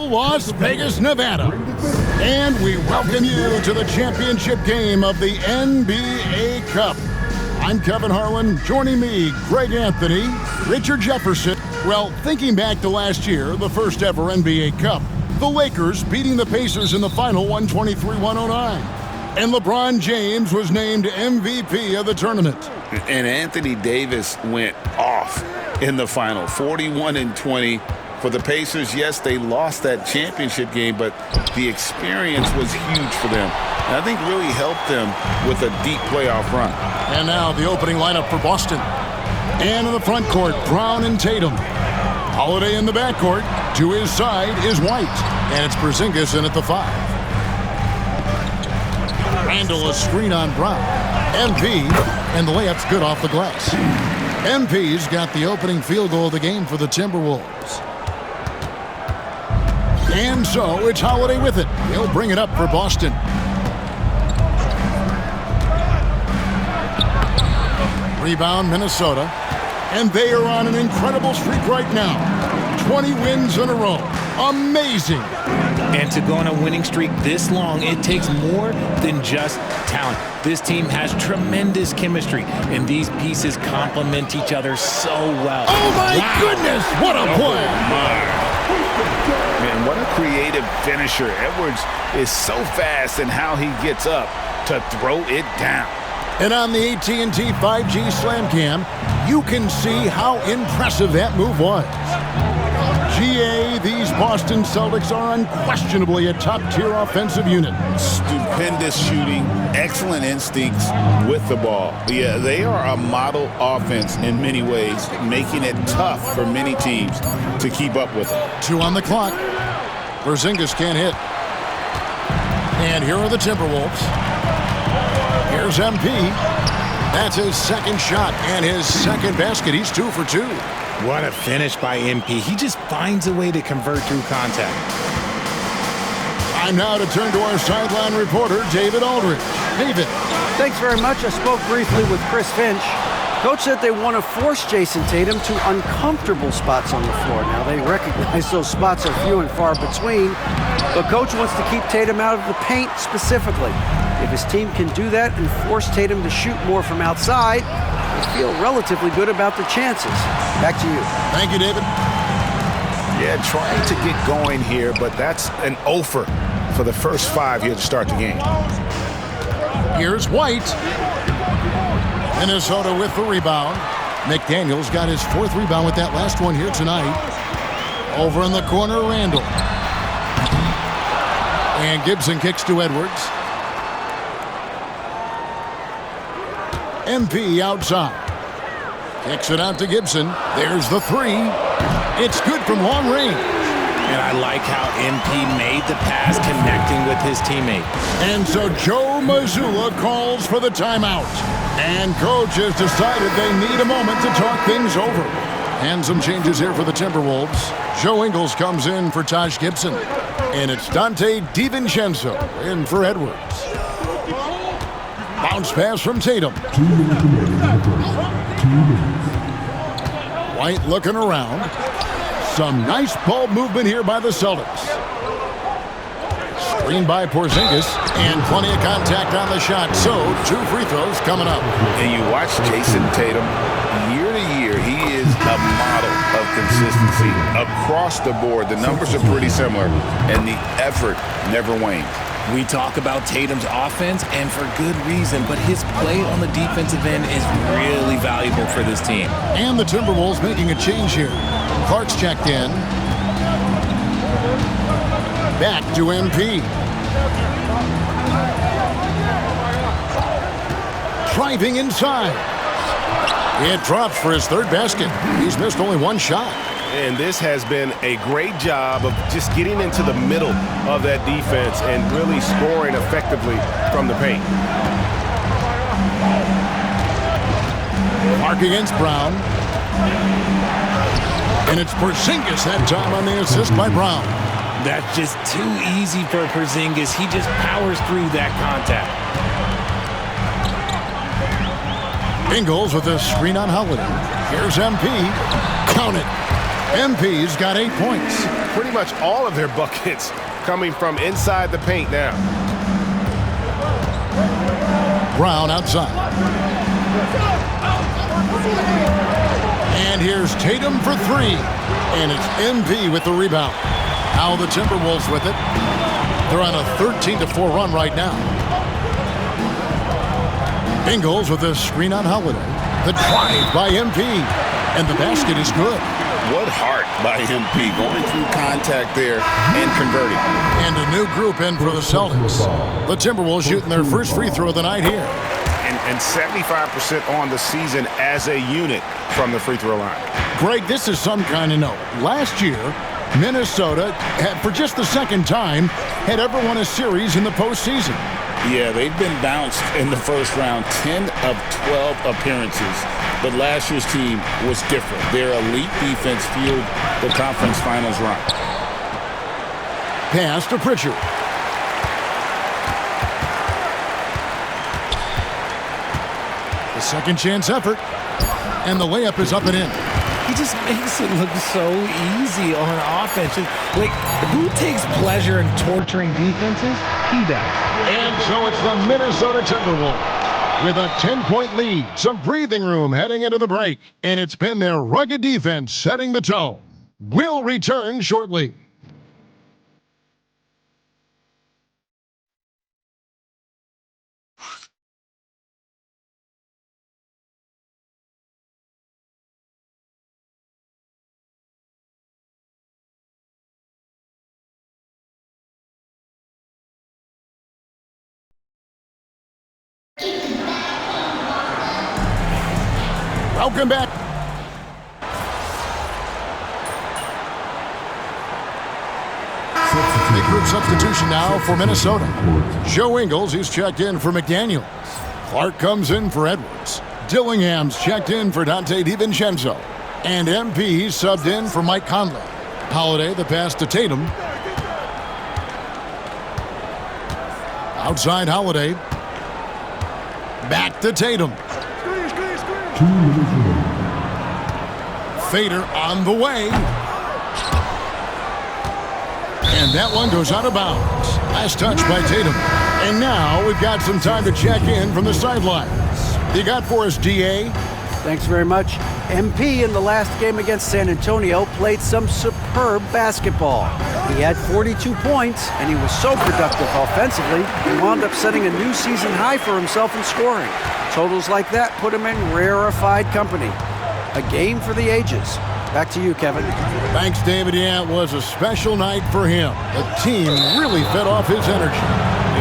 Las Vegas, Nevada. And we welcome you to the championship game of the NBA Cup. I'm Kevin Harlan. Joining me, Greg Anthony, Richard Jefferson. Well, thinking back to last year, the first ever NBA Cup, the Lakers beating the Pacers in the final 123-109. And LeBron James was named MVP of the tournament. And Anthony Davis went off in the final, 41-20. For the Pacers, yes, they lost that championship game, but the experience was huge for them. And I think really helped them with a deep playoff run. And now the opening lineup for Boston. And in the front court, Brown and Tatum. Holiday in the backcourt. To his side is White. And it's Porzingis in at the 5. Randall a screen on Brown. MP, and the layup's good off the glass. MP's got the opening field goal of the game for the Timberwolves. And so it's Holiday with it. He'll bring it up for Boston. Rebound, Minnesota. And they are on an incredible streak right now. 20 wins in a row. Amazing. And to go on a winning streak this long, it takes more than just talent. This team has tremendous chemistry, and these pieces complement each other so well. Oh, my goodness. What a play. Man, what a creative finisher. Edwards is so fast in how he gets up to throw it down. And on the AT&T 5G Slam Cam, you can see how impressive that move was. GA, these Boston Celtics are unquestionably a top-tier offensive unit. Stupendous shooting, excellent instincts with the ball. Yeah, they are a model offense in many ways, making it tough for many teams to keep up with them. 2 on the clock. Porzingis can't hit. And here are the Timberwolves. Here's MP. That's his second shot and his second basket. He's 2 for 2. What a finish by MP. He just finds a way to convert through contact. Time now to turn to our sideline reporter, David Aldridge. David. Thanks very much. I spoke briefly with Chris Finch. Coach said they want to force Jason Tatum to uncomfortable spots on the floor. Now, they recognize those spots are few and far between, but Coach wants to keep Tatum out of the paint specifically. If his team can do that and force Tatum to shoot more from outside, they feel relatively good about their chances. Back to you. Thank you, David. Yeah, trying to get going here, but that's an offer for the first 5 here to start the game. Here's White. Minnesota with the rebound. McDaniels got his 4th rebound with that last one here tonight. Over in the corner, Randall. And Gibson kicks to Edwards. MP outside. Kicks it out to Gibson. There's the 3. It's good from long range. And I like how MP made the pass connecting with his teammate. And so Joe Mazzulla calls for the timeout. And Coach has decided they need a moment to talk things over. And some changes here for the Timberwolves. Joe Ingles comes in for Taj Gibson. And it's Dante DiVincenzo in for Edwards. Bounce pass from Tatum. White looking around. Some nice ball movement here by the Celtics. Screen by Porzingis, and plenty of contact on the shot. So, 2 free throws coming up. And you watch Jason Tatum, year to year, he is a model of consistency across the board. The numbers are pretty similar, and the effort never wanes. We talk about Tatum's offense, and for good reason, but his play on the defensive end is really valuable for this team. And the Timberwolves making a change here. Clark's checked in. Back to MP. Driving inside. It drops for his 3rd basket. He's missed only 1 shot. And this has been a great job of just getting into the middle of that defense and really scoring effectively from the paint. Mark against Brown. And it's Porzingis that time on the assist by Brown. That's just too easy for Porzingis. He just powers through that contact. Ingles with a screen on Holiday. Here's MP. Count it. MP's got 8 points. Pretty much all of their buckets coming from inside the paint now. Brown outside. And here's Tatum for 3. And it's MP with the rebound. Now the Timberwolves with it. They're on a 13-4 run right now. Ingles with a screen on Holiday. The drive by MP. And the basket is good. What heart by MP, going through contact there and converting. And a new group in for the Celtics. The Timberwolves shooting their first free throw of the night here. And 75% on the season as a unit from the free throw line. Greg, this is some kind of note. Last year, Minnesota, for just the second time, had ever won a series in the postseason. Yeah, they've been bounced in the first round, 10 of 12 appearances. But last year's team was different. Their elite defense fueled the conference finals run. Pass to Pritchard. The second chance effort. And the layup is up and in. He just makes it look so easy on offense. Like, who takes pleasure in torturing defenses? He does. And so it's the Minnesota Timberwolves with a 10-point lead. Some breathing room heading into the break. And it's been their rugged defense setting the tone. We'll return shortly. Welcome back. Big group substitution now for Minnesota. Joe Ingles, he's checked in for McDaniels. Clark comes in for Edwards. Dillingham's checked in for Dante DiVincenzo. And MP subbed in for Mike Conley. Holiday, the pass to Tatum. Outside Holiday. Back to Tatum. Fader on the way. And that one goes out of bounds. Last touch by Tatum. And now we've got some time to check in from the sidelines. You got for us, DA? Thanks very much. MP in the last game against San Antonio played some superb basketball. He had 42 points, and he was so productive offensively, he wound up setting a new season high for himself in scoring. Totals like that put him in rarefied company. A game for the ages. Back to you, Kevin. Thanks, David. Yeah, it was a special night for him. The team really fed off his energy.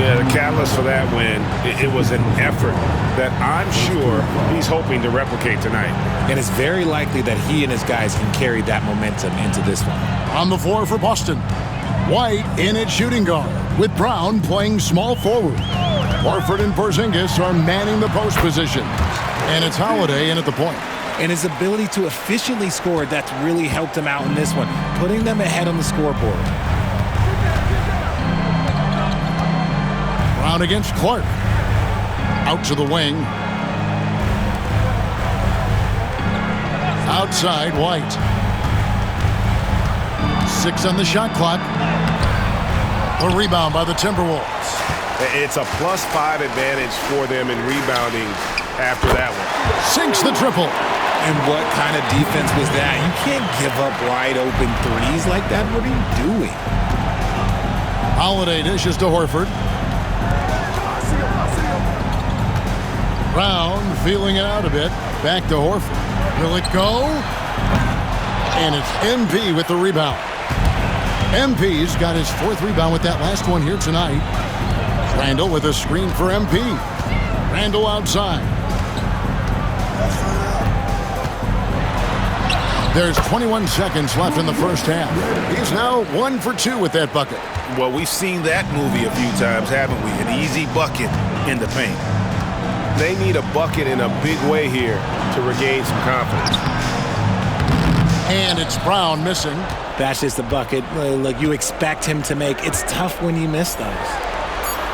Yeah, the catalyst for that win, it was an effort that I'm sure he's hoping to replicate tonight. And it's very likely that he and his guys can carry that momentum into this one. On the floor for Boston. White in at shooting guard, with Brown playing small forward. Horford and Porzingis are manning the post position. And it's Holiday in at the point. And his ability to efficiently score, that's really helped him out in this one, putting them ahead on the scoreboard. Brown against Clark. Out to the wing. Outside, White. 6 on the shot clock. The rebound by the Timberwolves. It's a +5 advantage for them in rebounding after that one. Sinks the triple. And what kind of defense was that? You can't give up wide open threes like that. What are you doing? Holiday dishes to Horford. Brown feeling it out a bit. Back to Horford. Will it go? And it's MP with the rebound. MP's got his 4th rebound with that last one here tonight. Randall with a screen for MP. Randall outside. There's 21 seconds left in the first half. He's now 1 for 2 with that bucket. Well, we've seen that movie a few times, haven't we? An easy bucket in the paint. They need a bucket in a big way here to regain some confidence. And it's Brown missing. That's just the bucket like you expect him to make. It's tough when you miss those.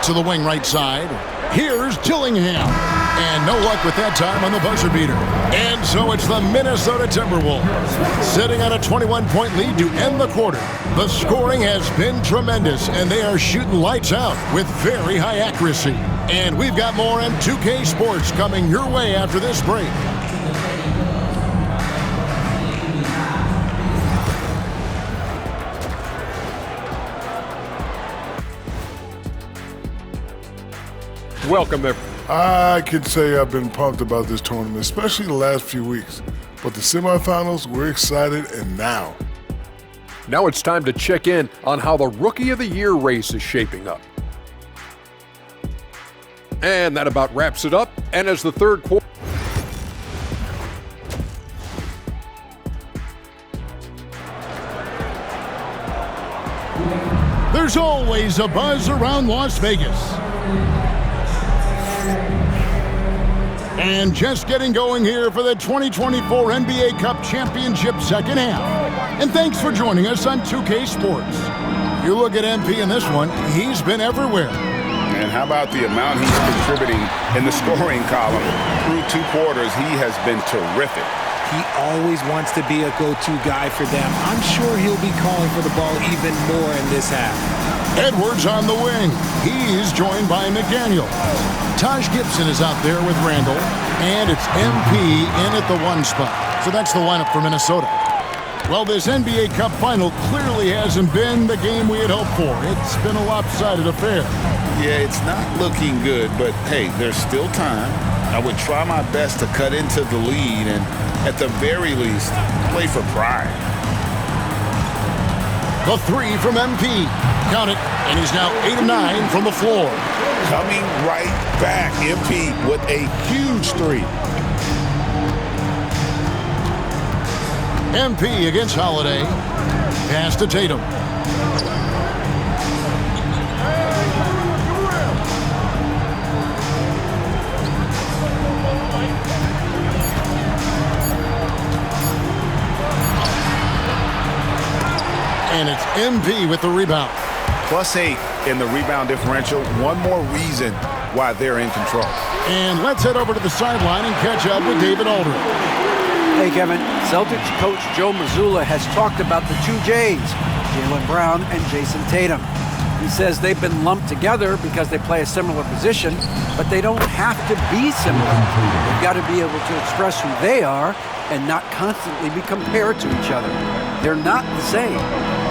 To the wing right side. Here's Dillingham. And no luck with that time on the buzzer beater. And so it's the Minnesota Timberwolves sitting on a 21-point lead to end the quarter. The scoring has been tremendous, and they are shooting lights out with very high accuracy. And we've got more M2K Sports coming your way after this break. Welcome, everyone. I can say I've been pumped about this tournament, especially the last few weeks. But the semifinals, we're excited, and now. Now it's time to check in on how the Rookie of the Year race is shaping up. And that about wraps it up. And as the third quarter... There's always a buzz around Las Vegas. And just getting going here for the 2024 NBA Cup Championship second half. And thanks for joining us on 2K Sports. You look at MP in this one, he's been everywhere. And how about the amount he's contributing in the scoring column? Through 2 quarters, he has been terrific. He always wants to be a go-to guy for them. I'm sure he'll be calling for the ball even more in this half. Edwards on the wing. He's joined by McDaniel. Taj Gibson is out there with Randall. And it's MP in at the 1 spot. So that's the lineup for Minnesota. Well, this NBA Cup final clearly hasn't been the game we had hoped for. It's been a lopsided affair. Yeah, it's not looking good, but hey, there's still time. I would try my best to cut into the lead and, at the very least, play for pride. The 3 from MP. Count it. And he's now 8 of 9 from the floor. Coming right back, MP with a huge 3. MP against Holiday. Pass to Tatum. And it's MP with the rebound. +8 in the rebound differential. One more reason why they're in control. And let's head over to the sideline and catch up with David Aldridge. Hey, Kevin. Celtics coach Joe Mazzulla has talked about the 2 J's, Jaylen Brown and Jason Tatum. He says they've been lumped together because they play a similar position, but they don't have to be similar. They've got to be able to express who they are and not constantly be compared to each other. They're not the same.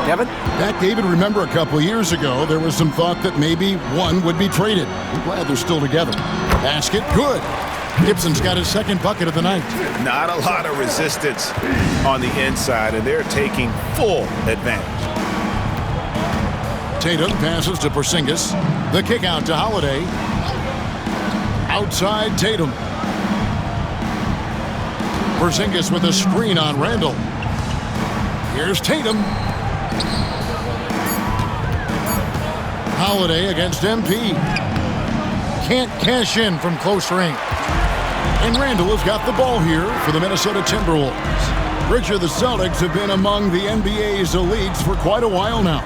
Kevin? Back, David, remember a couple of years ago, there was some thought that maybe one would be traded. I'm glad they're still together. Basket, good. Gibson's got his 2nd bucket of the night. Not a lot of resistance on the inside, and they're taking full advantage. Tatum passes to Porzingis. The kick out to Holiday. Outside Tatum. Porzingis with a screen on Randall. Here's Tatum. Holiday against MP. Can't cash in from close range. And Randall has got the ball here for the Minnesota Timberwolves. Richard, the Celtics have been among the NBA's elites for quite a while now.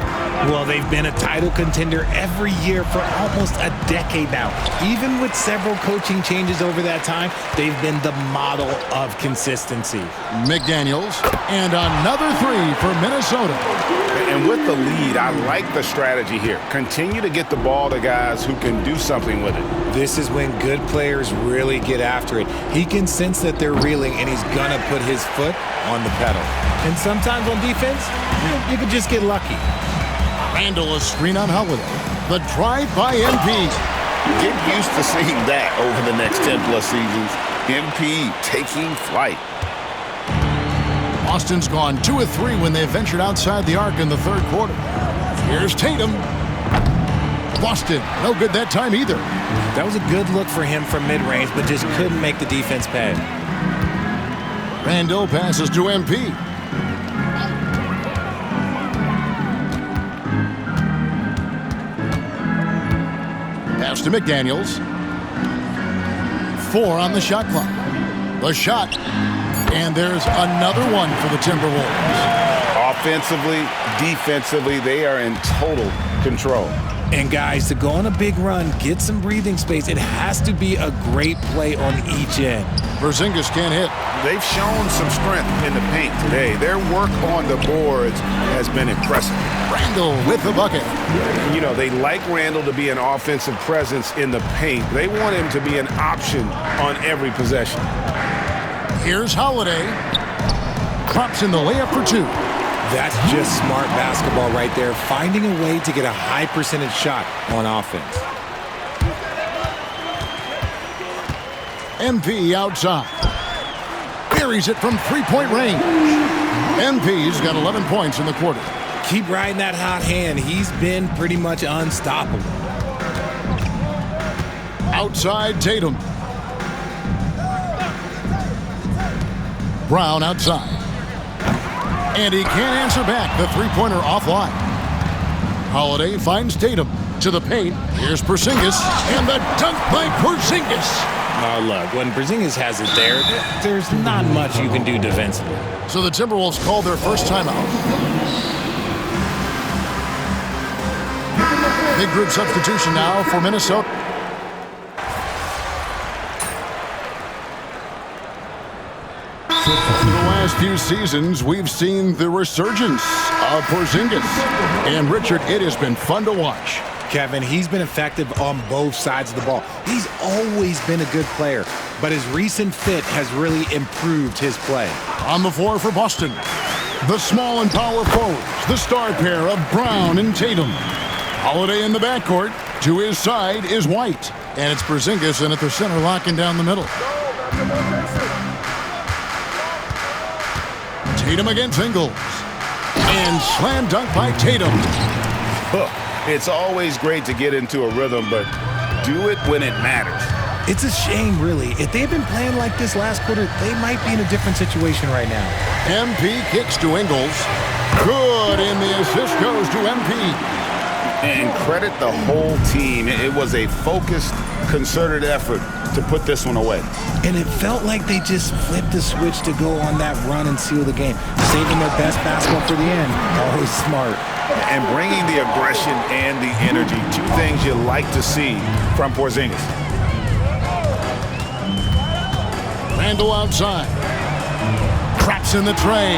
Well, they've been a title contender every year for almost a decade now. Even with several coaching changes over that time, they've been the model of consistency. McDaniels, and another 3 for Minnesota. And with the lead, I like the strategy here. Continue to get the ball to guys who can do something with it. This is when good players really get after it. He can sense that they're reeling, and he's going to put his foot on the pedal. And sometimes on defense, you can just get lucky. Randall, a screen on Holiday. The drive by MP. Get used to seeing that over the next 10+ seasons. MP taking flight. Boston's gone 2 of 3 when they ventured outside the arc in the 3rd quarter. Here's Tatum. Boston, no good that time either. That was a good look for him from mid-range, but just couldn't make the defense pay. Randall passes to MP. Pass to McDaniels. 4 on the shot clock. The shot. And there's another one for the Timberwolves. Offensively, defensively, they are in total control. And guys, to go on a big run, get some breathing space, it has to be a great play on each end. Porzingis can't hit. They've shown some strength in the paint today. Their work on the boards has been impressive. Randall with the bucket. You know, they like Randall to be an offensive presence in the paint. They want him to be an option on every possession. Here's Holiday. Drops in the layup for 2. That's just smart basketball right there, finding a way to get a high percentage shot on offense. MP outside. Buries it from three-point range. MP's got 11 points in the quarter. Keep riding that hot hand. He's been pretty much unstoppable. Outside Tatum. Brown outside. And he can't answer back. The three-pointer offline. Holiday finds Tatum to the paint. Here's Porzingis. And the dunk by Porzingis. Oh, look, when Porzingis has it there, there's not much you can do defensively. So the Timberwolves call their first timeout. Big group substitution now for Minnesota. For the last few seasons, we've seen the resurgence of Porzingis. And Richard, it has been fun to watch. Kevin, he's been effective on both sides of the ball. He's always been a good player, but his recent fit has really improved his play. On the floor for Boston, the small and power forwards, the star pair of Brown and Tatum. Holiday in the backcourt. To his side is White. And it's Porzingis in at the center, locking down the middle. Tatum against Ingles. And slam dunk by Tatum. It's always great to get into a rhythm, but do it when it matters. It's a shame, really. If they've been playing like this last quarter, they might be in a different situation right now. MP kicks to Ingles. Good, and the assist goes to MP. And credit the whole team. It was a focused, concerted effort to put this one away. And it felt like they just flipped the switch to go on that run and seal the game. Saving their best basketball for the end. Always smart. And bringing the aggression and the energy. Two things you like to see from Porzingis. Randall outside. Traps in the tray.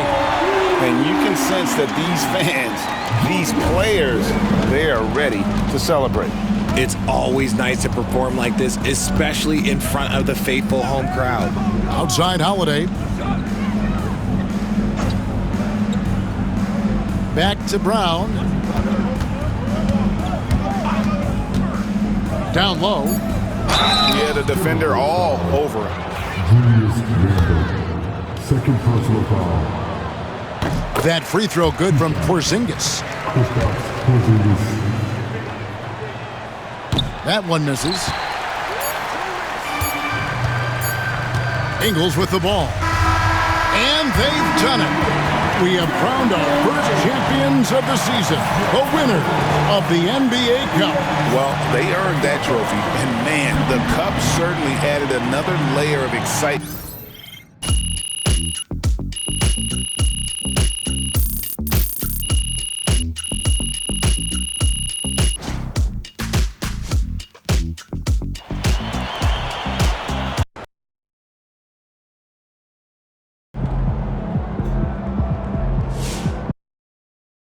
And you can sense that these fans, these players, they are ready to celebrate. It's always nice to perform like this, especially in front of the faithful home crowd. Outside Holiday. Back to Brown. Down low. Yeah, the defender all over him. Second personal foul. That free throw good from Porzingis. That one misses. Ingles with the ball. And they've done it. We have crowned our first champions of the season, the winner of the NBA Cup. Well, they earned that trophy, and man, the Cup certainly added another layer of excitement.